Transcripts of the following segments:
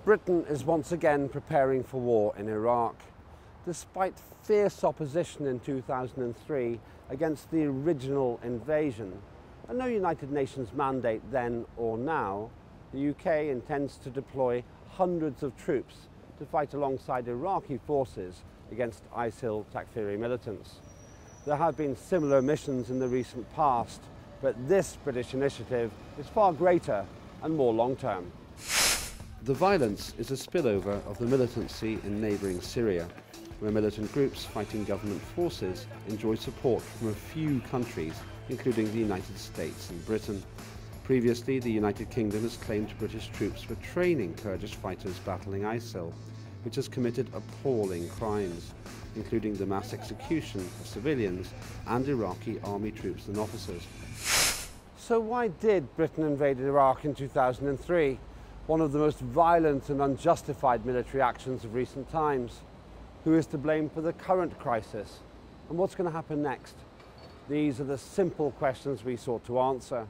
Britain is once again preparing for war in Iraq. Despite fierce opposition in 2003 against the original invasion, and no United Nations mandate then or now, the UK intends to deploy hundreds of troops to fight alongside Iraqi forces against ISIL Takfiri militants. There have been similar missions in the recent past, but this British initiative is far greater and more long-term. The violence is a spillover of the militancy in neighbouring Syria, where militant groups fighting government forces enjoy support from a few countries, including the United States and Britain. Previously, the United Kingdom has claimed British troops were training Kurdish fighters battling ISIL, which has committed appalling crimes, including the mass execution of civilians and Iraqi army troops and officers. So why did Britain invade Iraq in 2003? One of the most violent and unjustified military actions of recent times. Who is to blame for the current crisis? And what's going to happen next? These are the simple questions we sought to answer.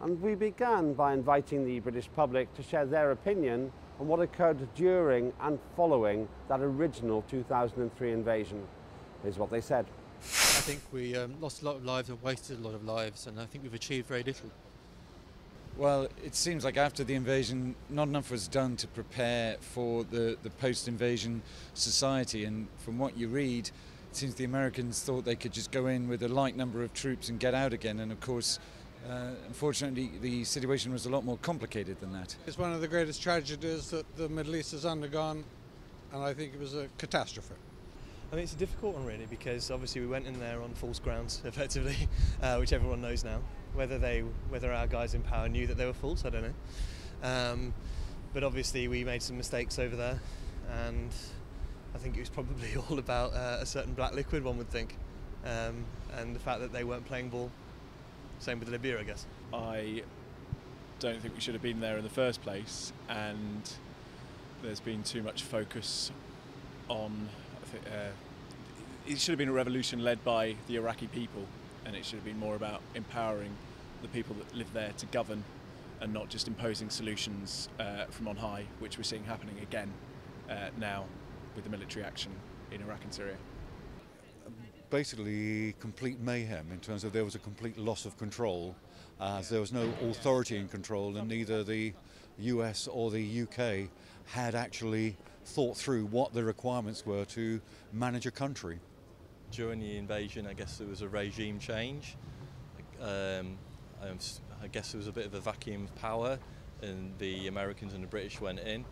And we began by inviting the British public to share their opinion on what occurred during and following that original 2003 invasion. Here's what they said. I think we lost a lot of lives and wasted a lot of lives, and I think we've achieved very little. Well, it seems like after the invasion, not enough was done to prepare for the post-invasion society. And from what you read, it seems the Americans thought they could just go in with a light number of troops and get out again. And of course, unfortunately, the situation was a lot more complicated than that. It's one of the greatest tragedies that the Middle East has undergone, and I think it was a catastrophe. I mean, it's a difficult one really, because obviously we went in there on false grounds, effectively, which everyone knows now. Whether our guys in power knew that they were false, I don't know. But obviously we made some mistakes over there, and I think it was probably all about a certain black liquid, one would think, and the fact that they weren't playing ball. Same with Libya, I guess. I don't think we should have been there in the first place, and there's been too much focus on. It should have been a revolution led by the Iraqi people, and it should have been more about empowering the people that live there to govern and not just imposing solutions from on high, which we're seeing happening again now with the military action in Iraq and Syria. Basically complete mayhem in terms of there was a complete loss of control, as there was no authority in control, and neither the US or the UK had actually thought through what the requirements were to manage a country. During the invasion, I guess there was a regime change. I guess there was a bit of a vacuum of power, and the Americans and the British went in.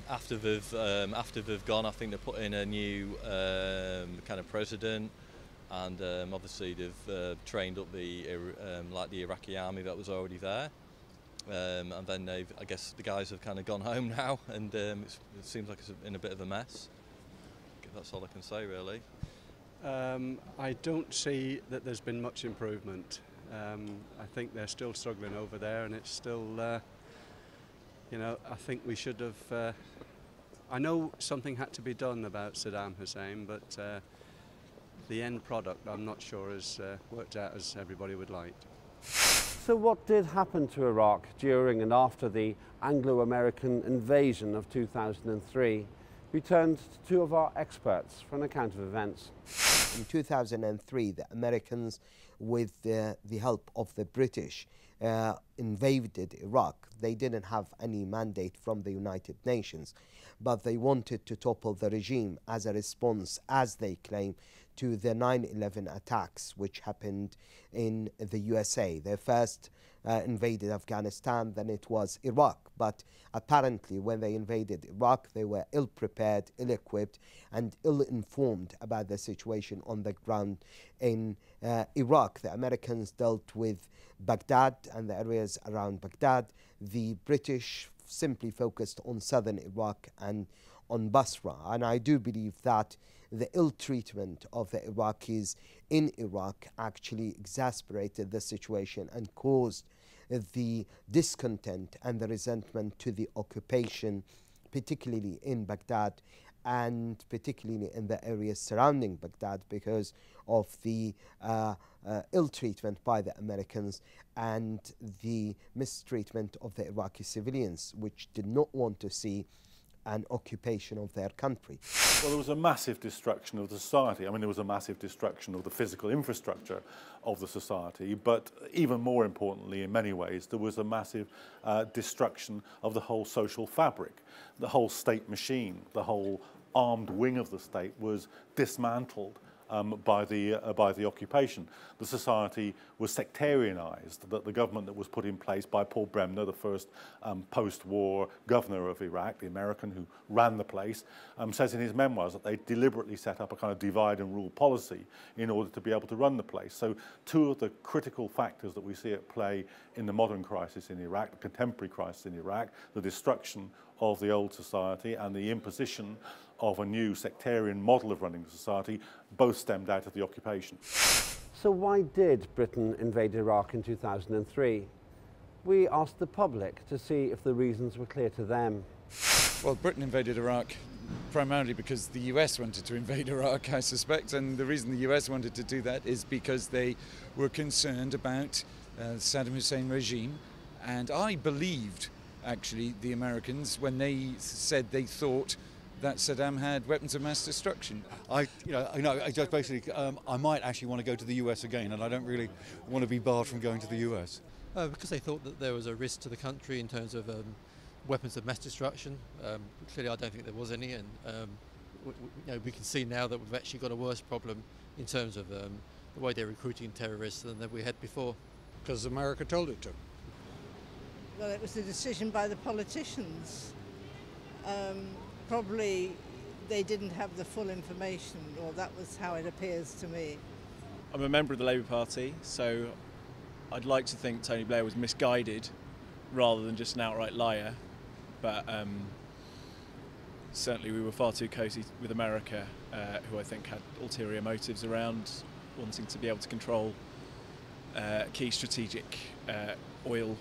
After they've gone, I think they put in a new kind of president, and obviously they've trained up the Iraqi army that was already there. And then I guess the guys have kind of gone home now, and it seems like it's in a bit of a mess. That's all I can say, really. I don't see that there's been much improvement. I think they're still struggling over there, and it's still, I think we should have. I know something had to be done about Saddam Hussein, but the end product, I'm not sure, has worked out as everybody would like. So what did happen to Iraq during and after the Anglo-American invasion of 2003? We turned to two of our experts for an account of events. In 2003, the Americans, with the help of the British, invaded Iraq. They didn't have any mandate from the United Nations, but they wanted to topple the regime as a response, as they claim, to the 9/11 attacks which happened in the USA. They first invaded Afghanistan, then it was Iraq. But apparently when they invaded Iraq, they were ill-prepared, ill-equipped, and ill-informed about the situation on the ground in Iraq. The Americans dealt with Baghdad and the areas around Baghdad. The British simply focused on southern Iraq and on Basra. And I do believe that the ill treatment of the Iraqis in Iraq actually exasperated the situation and caused the discontent and the resentment to the occupation, particularly in Baghdad and particularly in the areas surrounding Baghdad, because of the ill treatment by the Americans and the mistreatment of the Iraqi civilians, which did not want to see an occupation of their country. Well, there was a massive destruction of the society. I mean, there was a massive destruction of the physical infrastructure of the society, but even more importantly, in many ways, there was a massive destruction of the whole social fabric. The whole state machine, the whole armed wing of the state was dismantled by the occupation. The society was sectarianised. That the government that was put in place by Paul Bremner, the first post-war governor of Iraq, the American who ran the place, says in his memoirs that they deliberately set up a kind of divide and rule policy in order to be able to run the place. So two of the critical factors that we see at play in the modern crisis in Iraq, the contemporary crisis in Iraq, the destruction of the old society and the imposition of a new sectarian model of running the society, both stemmed out of the occupation. So why did Britain invade Iraq in 2003? We asked the public to see if the reasons were clear to them. Well, Britain invaded Iraq primarily because the US wanted to invade Iraq, I suspect, and the reason the US wanted to do that is because they were concerned about the Saddam Hussein regime, and I believed, actually, the Americans when they said they thought that Saddam had weapons of mass destruction. I just basically, I might actually want to go to the US again, and I don't really want to be barred from going to the US. Because they thought that there was a risk to the country in terms of weapons of mass destruction. Clearly, I don't think there was any, and we can see now that we've actually got a worse problem in terms of the way they're recruiting terrorists than we had before. Because America told it to. Well, it was a decision by the politicians. Probably they didn't have the full information, or that was how it appears to me. I'm a member of the Labour Party, so I'd like to think Tony Blair was misguided rather than just an outright liar, but certainly we were far too cosy with America, who I think had ulterior motives around wanting to be able to control key strategic oil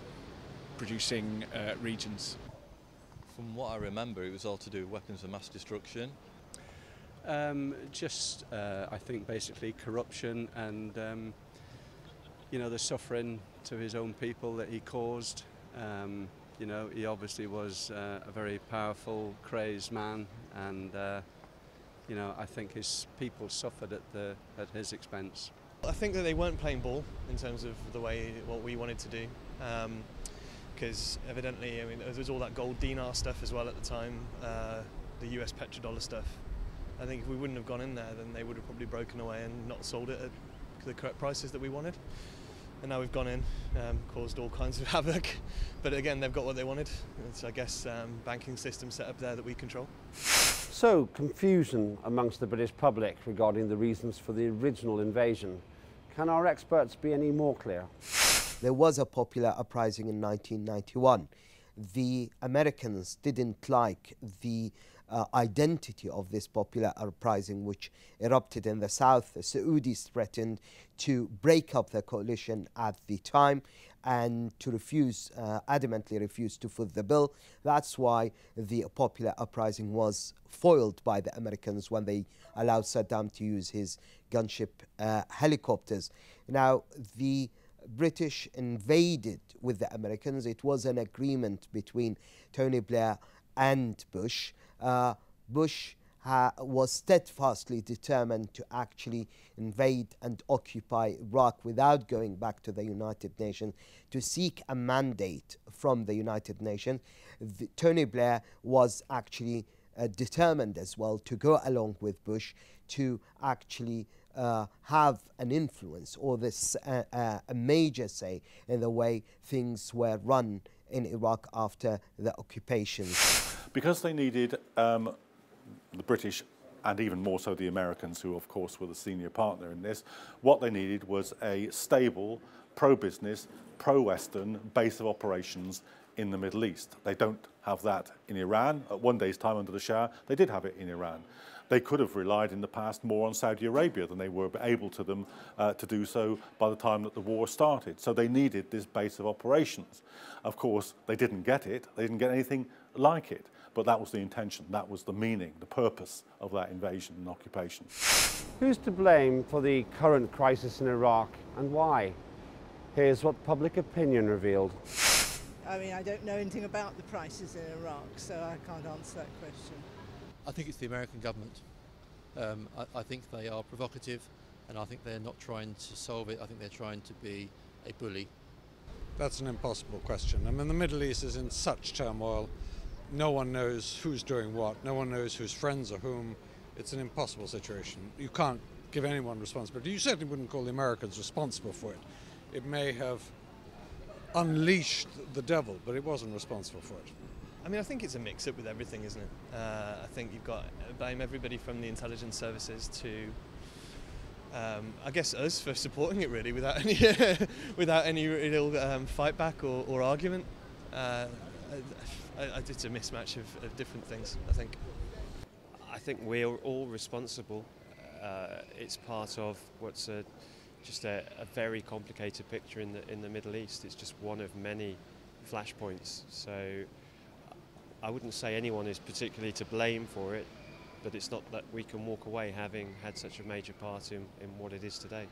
producing regions. From what I remember, it was all to do with weapons of mass destruction. I think basically corruption and the suffering to his own people that he caused. He obviously was a very powerful, crazed man, and I think his people suffered at his expense. I think that they weren't playing ball in terms of what we wanted to do. Because evidently, there was all that gold dinar stuff as well at the time, the US petrodollar stuff. I think if we wouldn't have gone in there, then they would have probably broken away and not sold it at the correct prices that we wanted. And now we've gone in, caused all kinds of havoc. But again, they've got what they wanted. It's, I guess, banking system set up there that we control. So, confusion amongst the British public regarding the reasons for the original invasion. Can our experts be any more clear? There was a popular uprising in 1991. The Americans didn't like the identity of this popular uprising, which erupted in the south. The Saudis threatened to break up the coalition at the time and to adamantly refuse to foot the bill. That's why the popular uprising was foiled by the Americans when they allowed Saddam to use his gunship helicopters. Now, the British invaded with the Americans. It was an agreement between Tony Blair and Bush. Bush was steadfastly determined to actually invade and occupy Iraq without going back to the United Nations to seek a mandate from the United Nations. Tony Blair was actually determined as well to go along with Bush to actually have an influence or a major say in the way things were run in Iraq after the occupation. Because they needed the British and even more so the Americans, who of course were the senior partner in this, what they needed was a stable, pro-business, pro-Western base of operations in the Middle East. They don't have that in Iran. At one day's time under the Shah, they did have it in Iran. They could have relied in the past more on Saudi Arabia than they were able to do so by the time that the war started. So they needed this base of operations. Of course, they didn't get it. They didn't get anything like it. But that was the intention, that was the meaning, the purpose of that invasion and occupation. Who's to blame for the current crisis in Iraq and why? Here's what public opinion revealed. I mean, I don't know anything about the prices in Iraq, so I can't answer that question. I think it's the American government. I think they are provocative, and I think they're not trying to solve it. I think they're trying to be a bully. That's an impossible question. I mean, the Middle East is in such turmoil. No one knows who's doing what. No one knows whose friends are whom. It's an impossible situation. You can't give anyone responsibility. You certainly wouldn't call the Americans responsible for it. It may have unleashed the devil, but it wasn't responsible for it. I mean, I think it's a mix-up with everything, isn't it? I think you've got to blame everybody from the intelligence services to, I guess, us for supporting it, really, without any without any real fight back or argument. It's a mismatch of different things, I think. I think we're all responsible. It's part of what's just a very complicated picture in the Middle East. It's just one of many flashpoints. So I wouldn't say anyone is particularly to blame for it, but it's not that we can walk away having had such a major part in what it is today.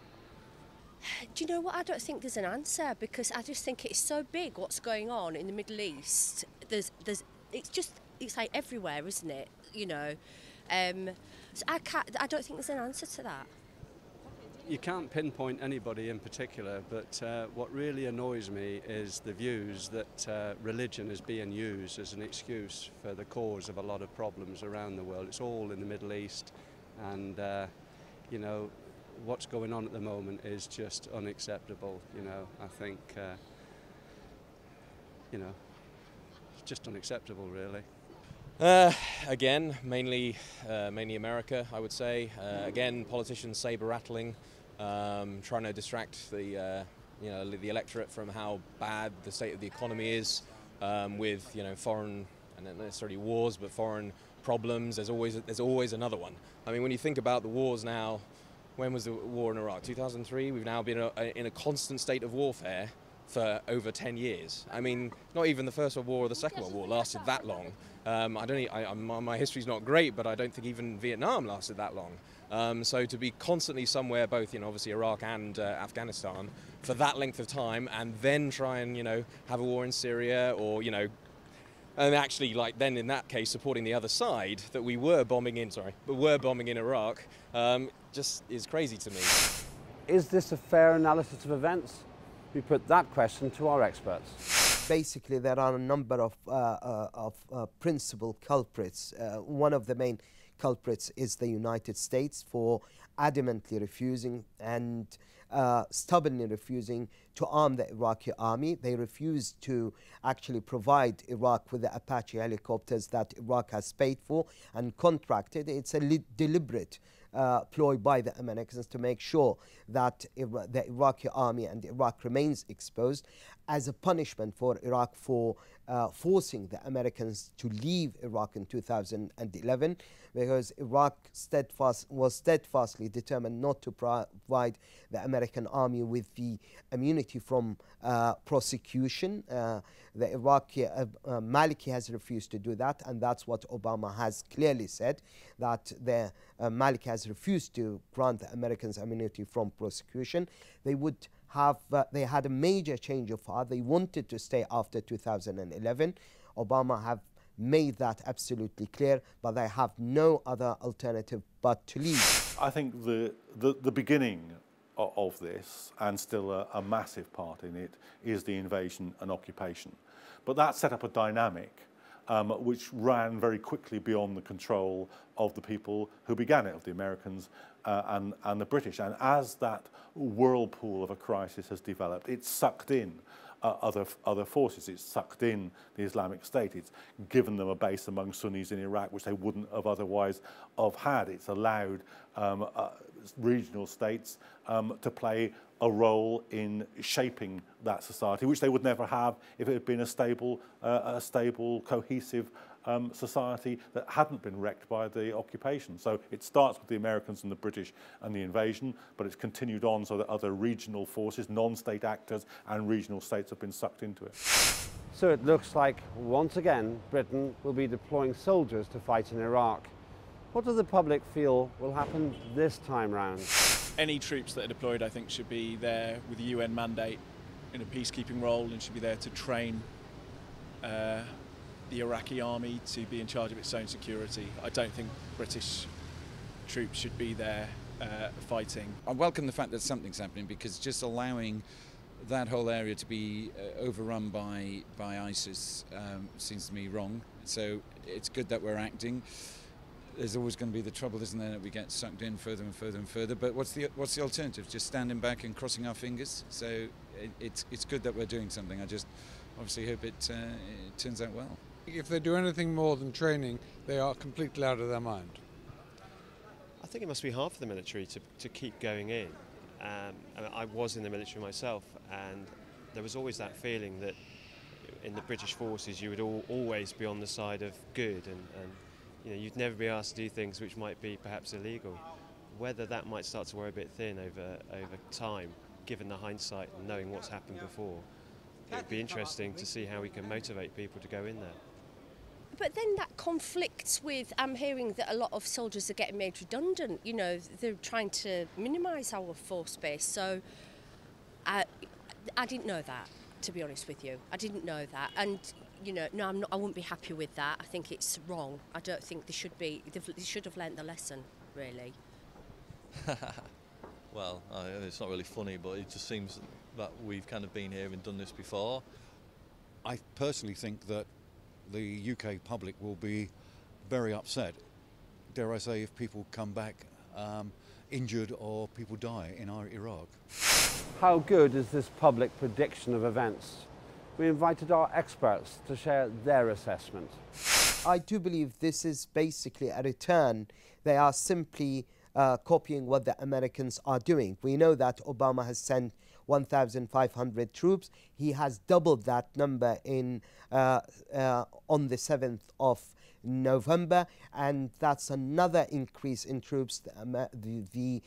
Do you know what? I don't think there's an answer, because I just think it's so big what's going on in the Middle East. It's like everywhere, isn't it? You know, so I don't think there's an answer to that. You can't pinpoint anybody in particular, but what really annoys me is the views that religion is being used as an excuse for the cause of a lot of problems around the world. It's all in the Middle East, and you know, what's going on at the moment is just unacceptable. You know, I think you know, it's just unacceptable, really. Again, mainly America, I would say. Again, politicians saber-rattling, trying to distract the electorate from how bad the state of the economy is, with foreign, and not necessarily wars, but foreign problems. There's always another one. I mean, when you think about the wars now, when was the war in Iraq? 2003. We've now been in a constant state of warfare for over 10 years. I mean, not even the First World War or the Second World War lasted that long. My history's not great, but I don't think even Vietnam lasted that long. So to be constantly somewhere, both obviously Iraq and Afghanistan, for that length of time, and then try and have a war in Syria, or and actually, like, then in that case supporting the other side that we were bombing in, Iraq, just is crazy to me. Is this a fair analysis of events? We put that question to our experts. Basically, there are a number of principal culprits. One of the main culprits is the United States for adamantly refusing and stubbornly refusing to arm the Iraqi army. They refused to actually provide Iraq with the Apache helicopters that Iraq has paid for and contracted. It's a deliberate ploy by the Americans to make sure that the Iraqi army and Iraq remains exposed as a punishment for Iraq for forcing the Americans to leave Iraq in 2011, because Iraq was steadfastly determined not to provide the American army with the immunity from prosecution. The Iraqi Maliki has refused to do that, and that's what Obama has clearly said, that the Maliki has refused to grant the Americans immunity from prosecution. They had a major change of heart. They wanted to stay after 2011. Obama have made that absolutely clear, but they have no other alternative but to leave. I think the beginning of this, and still a massive part in it, is the invasion and occupation. But that set up a dynamic which ran very quickly beyond the control of the people who began it, of the Americans and the British. And as that whirlpool of a crisis has developed, it's sucked in other forces. It's sucked in the Islamic State. It's given them a base among Sunnis in Iraq, which they wouldn't have otherwise have had. It's allowed regional states to play a role in shaping that society, which they would never have if it had been a stable, cohesive society that hadn't been wrecked by the occupation. So it starts with the Americans and the British and the invasion, but it's continued on so that other regional forces, non-state actors and regional states have been sucked into it. So it looks like, once again, Britain will be deploying soldiers to fight in Iraq. What does the public feel will happen this time round? Any troops that are deployed, I think, should be there with a UN mandate in a peacekeeping role and should be there to train the Iraqi army to be in charge of its own security. I don't think British troops should be there fighting. I welcome the fact that something's happening, because just allowing that whole area to be overrun by ISIS seems to me wrong. So it's good that we're acting. There's always going to be the trouble, isn't there, that we get sucked in further and further and further. But what's the alternative? Just standing back and crossing our fingers? So it's good that we're doing something. I just obviously hope it turns out well. If they do anything more than training, they are completely out of their mind. I think it must be hard for the military to keep going in. I was in the military myself, and there was always that feeling that in the British forces you would always be on the side of good, and you know, you'd never be asked to do things which might be perhaps illegal. Whether that might start to wear a bit thin over time, given the hindsight and knowing what's happened before, it would be interesting to see how we can motivate people to go in there. But then that conflicts with, I'm hearing that a lot of soldiers are getting made redundant. You know, they're trying to minimise our force base. So I didn't know that, to be honest with you. I didn't know that. And, you know, no, I wouldn't be happy with that. I think it's wrong. I don't think they should have learnt the lesson, really. Well, it's not really funny, but it just seems that we've kind of been here and done this before. I personally think that the UK public will be very upset, dare I say, if people come back injured or people die in Iraq. How good is this public prediction of events? We invited our experts to share their assessment. I do believe this is basically a return. They are simply copying what the Americans are doing. We know that Obama has sent 1,500 troops. He has doubled that number on the 7th of November, and that's another increase in troops. The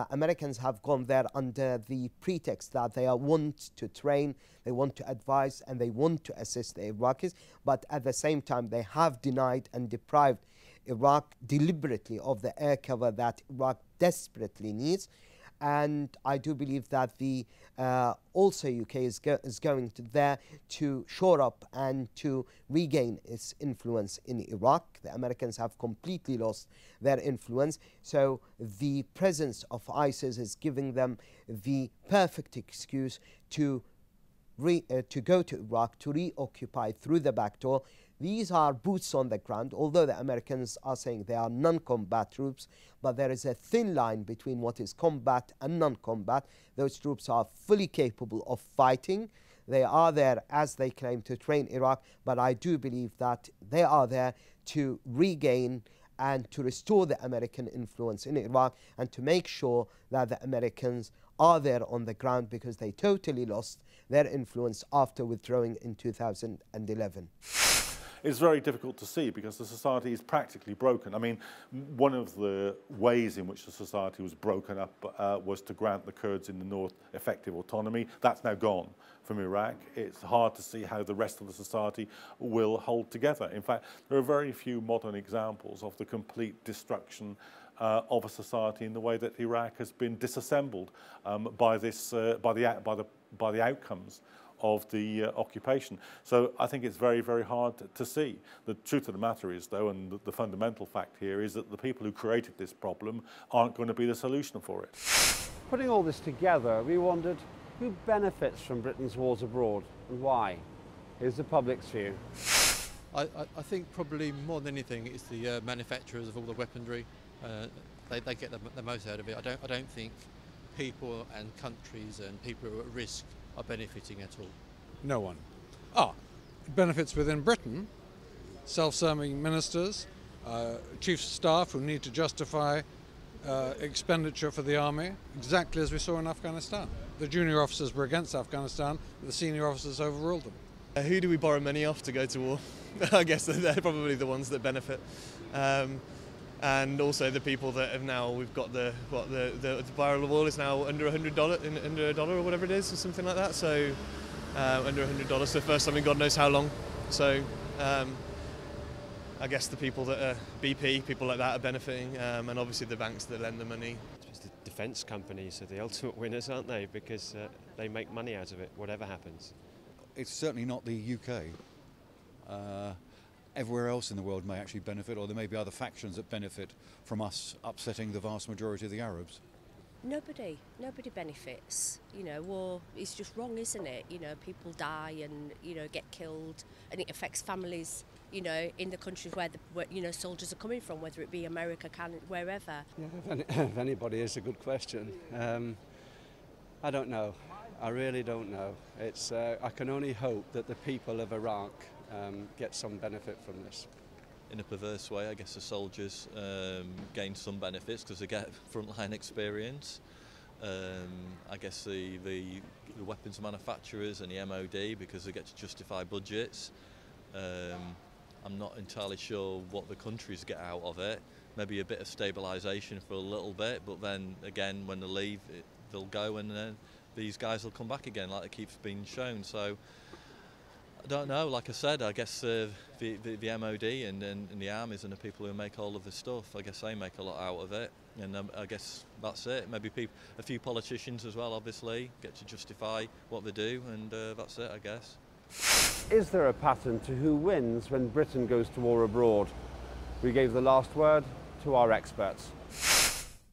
Americans have gone there under the pretext that they want to train, they want to advise, and they want to assist the Iraqis, but at the same time they have denied and deprived Iraq deliberately of the air cover that Iraq desperately needs. And I do believe that the also UK is going there to shore up and to regain its influence in Iraq. The Americans have completely lost their influence, so the presence of ISIS is giving them the perfect excuse to go to Iraq, to reoccupy through the back door. These are boots on the ground, although the Americans are saying they are non-combat troops, but there is a thin line between what is combat and non-combat. Those troops are fully capable of fighting. They are there, as they claim, to train Iraq, but I do believe that they are there to regain and to restore the American influence in Iraq and to make sure that the Americans are there on the ground, because they totally lost their influence after withdrawing in 2011. It's very difficult to see because the society is practically broken. I mean, one of the ways in which the society was broken up was to grant the Kurds in the north effective autonomy. That's now gone from Iraq. It's hard to see how the rest of the society will hold together. In fact, there are very few modern examples of the complete destruction of a society in the way that Iraq has been disassembled by the outcomes of the occupation. So I think it's very, very hard to see. The truth of the matter is, though, and the fundamental fact here is that the people who created this problem aren't going to be the solution for it. Putting all this together, we wondered who benefits from Britain's wars abroad and why. Here's the public's view. I think probably more than anything it's the manufacturers of all the weaponry. They get the most out of it. I don't think people and countries and people who are at risk are benefiting at all. No one. It benefits within Britain. Self-serving ministers, chiefs of staff who need to justify expenditure for the army, exactly as we saw in Afghanistan. The junior officers were against Afghanistan, but the senior officers overruled them. Who do we borrow money off to go to war? I guess they're probably the ones that benefit. And also the people that have now, we've got the barrel of oil is now under $100 or whatever it is, or something like that. So under $100 for the first time in God knows how long. So I guess the people that are BP, people like that are benefiting, and obviously the banks that lend the money. The defence companies are the ultimate winners, aren't they? Because they make money out of it, whatever happens. It's certainly not the UK. Everywhere else in the world may actually benefit, or there may be other factions that benefit from us upsetting the vast majority of the Arabs. Nobody benefits. You know, war is just wrong, isn't it? You know, people die and, you know, get killed, and it affects families, you know, in the countries where you know, soldiers are coming from, whether it be America, Canada, wherever. Yeah, if anybody is a good question. I don't know. I really don't know. It's I can only hope that the people of Iraq get some benefit from this. In a perverse way, I guess the soldiers gain some benefits because they get frontline experience. I guess the weapons manufacturers and the MOD, because they get to justify budgets. I'm not entirely sure what the countries get out of it. Maybe a bit of stabilisation for a little bit, but then again, when they leave, they'll go, and then these guys will come back again, like it keeps being shown. So I don't know. Like I said, I guess the MOD and the armies and the people who make all of the stuff, I guess they make a lot out of it, and I guess that's it. Maybe a few politicians as well, obviously, get to justify what they do, and that's it, I guess. Is there a pattern to who wins when Britain goes to war abroad? We gave the last word to our experts.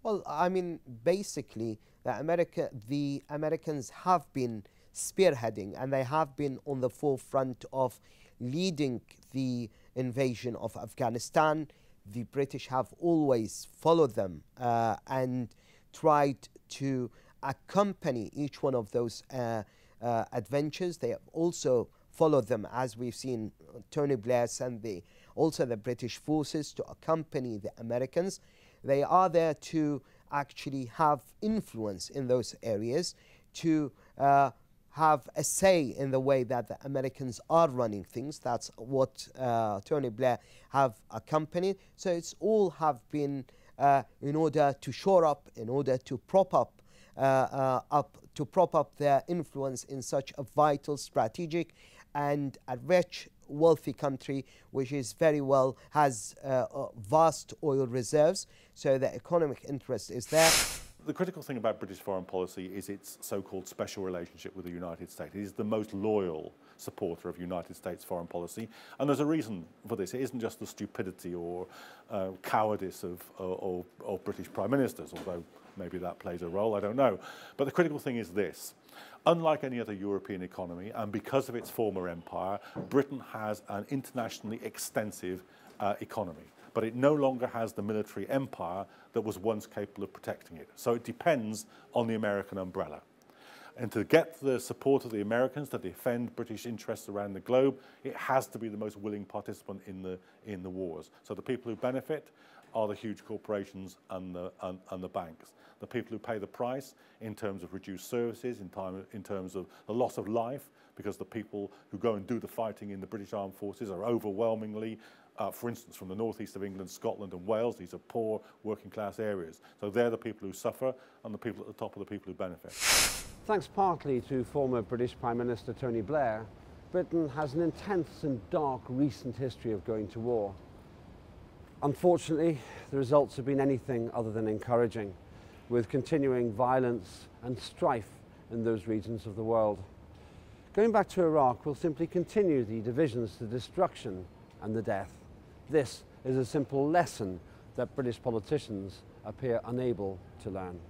Well, I mean, basically, the Americans have been spearheading, and they have been on the forefront of leading the invasion of Afghanistan. The British have always followed them and tried to accompany each one of those adventures. They have also followed them, as we've seen. Tony Blair sent also the British forces to accompany the Americans. They are there to actually have influence in those areas, to have a say in the way that the Americans are running things. That's what Tony Blair have accompanied. So it's all have been in order to shore up, in order to prop up their influence in such a vital, strategic, and a rich, wealthy country, which is very well, has vast oil reserves. So the economic interest is there. The critical thing about British foreign policy is its so-called special relationship with the United States. It is the most loyal supporter of United States foreign policy, and there's a reason for this. It isn't just the stupidity or cowardice of British prime ministers, although maybe that plays a role, I don't know. But the critical thing is this. Unlike any other European economy, and because of its former empire, Britain has an internationally extensive economy. But it no longer has the military empire that was once capable of protecting it. So it depends on the American umbrella. And to get the support of the Americans to defend British interests around the globe, it has to be the most willing participant in the wars. So the people who benefit are the huge corporations and the banks. The people who pay the price in terms of reduced services, in terms of the loss of life, because the people who go and do the fighting in the British Armed Forces are overwhelmingly, for instance, from the northeast of England, Scotland and Wales. These are poor working class areas. So they're the people who suffer, and the people at the top are the people who benefit. Thanks partly to former British Prime Minister Tony Blair, Britain has an intense and dark recent history of going to war. Unfortunately, the results have been anything other than encouraging, with continuing violence and strife in those regions of the world. Going back to Iraq will simply continue the divisions, the destruction and the death. This is a simple lesson that British politicians appear unable to learn.